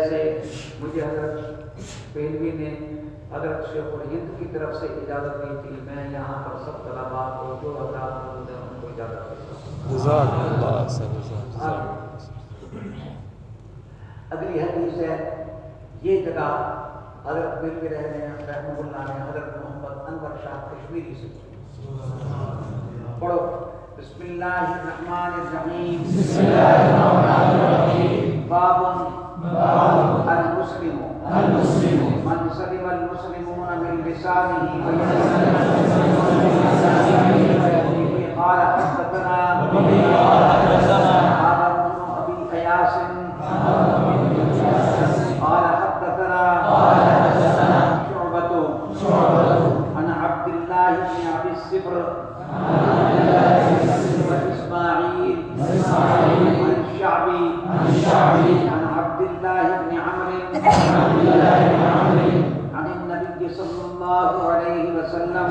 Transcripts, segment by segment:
سے مجھے حضرت پہلوی نے حضرت شیخ الہند کی طرف سے اجازت دی تھی، میں یہاں پر سب طلباء کو جو حضرات موجود ہیں ان کو اجازت دیتا ہوں۔ جزاک اللہ اگلی حدیث ہے، یہ جگہ حضرت پہلوی رحمہ اللہ نے حضرت محمد انور شاہ کشمیری سے پڑھو۔ بسم اللہ الرحمن الرحیم، بسم اللہ الرحمن الرحیم، باب المسلم من سلم المسلمون من لسانه ويده قال حدثنا هارون بن ابي اياس قال حدثنا شعبة عن عبد الله بن ابي الصبر واسماعيل عن الشعبي عن عبد الله بن عمرو عن النبي صلى الله عليه وسلم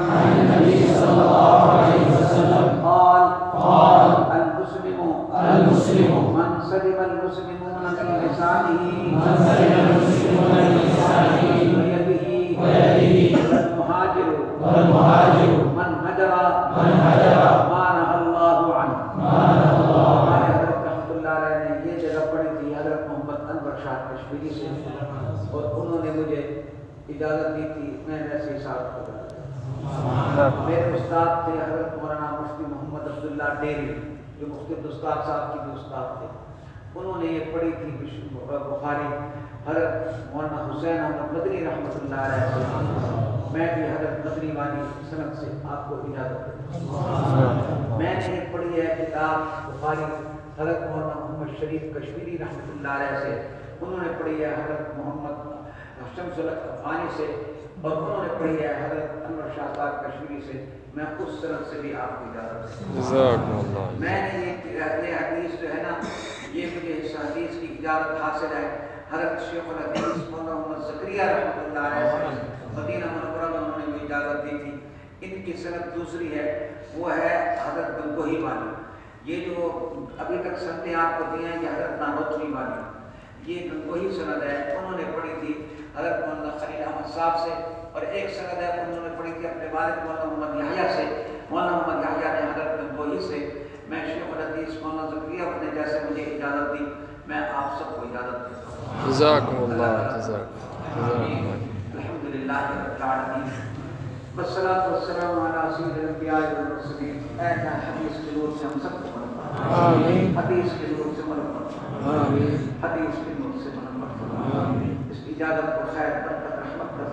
قال المسلم من سلم المسلمون من لسانه ويده والمهاجر من هجر ما نهى الله عنه۔ حضرت رحمۃ اللہ علیہ نے یہ جگہ پڑھی تھی حضرت محمد انور شاہ کشمیری سے، اور انہوں نے مجھے اجازت دی تھی، میں ویسے حساب کو میرے استاد تھے حضرت مولانا مفتی محمد عبداللہ ڈیری، جو مفتی عبدالستار صاحب کی بھی استاد تھے، انہوں نے یہ پڑھی تھی بخاری حضرت مولانا حسین احمد مدنی رحمۃ اللہ علیہ سے، میں بھی حضرت مدنی والی سند سے آپ کو اجازت دیتا ہوں۔ میں نے یہ پڑھی ہے کتاب بخاری حضرت مولانا محمد شریف کشمیری رحمۃ اللہ علیہ سے، انہوں نے پڑھی ہے حضرت محمد شمس الحق افغانی سے، اور انہوں نے پڑھی ہے حضرت انور شاہ صاحب کشمیری سے، میں اس سند سے بھی آپ کو اجازت دیتا ہوں۔ میں نے یہ حدیث جو ہے نا، یہ مجھے اس حدیث کی اجازت حاصل ہے حضرت شیخ الحدیث مولانا محمد زکریا رحمۃ اللہ علیہ سے، مدینہ منورہ میں انہوں نے مجھے اجازت دی تھی۔ ان کی سند دوسری ہے، وہ ہے حضرت گنگوہی والی۔ یہ جو ابھی تک سندیں آپ کو دی ہیں یہ حضرت نانوتوی والی، یہ گنگوہی سند ہے، انہوں نے پڑھی تھی حضرت مولانا خلیل احمد صاحب سے، اور ایک سند ہے انہوں نے پڑھی تھی اپنے والد مولانا محمد یحییٰ سے، مولانا محمد یحییٰ نے حضرت گنگوہی سے۔ میں شیخ الحدیث مولانا زکریا نے جیسے مجھے اجازت دی، میں آپ سب کو اجازت دیتا ہوں۔ جزاکم اللہ۔ الحمد للہ رب العالمین، والصلاۃ والسلام علی سید الانبیاء والمرسلین۔ اے اللہ حدیث کے نور سے ہم سب کو منور فرما، حدیث کے نور سے منور فرما، حدیث کے نور سے منور فرما، اس کی اجازت کو خیر برکت رحمت کر۔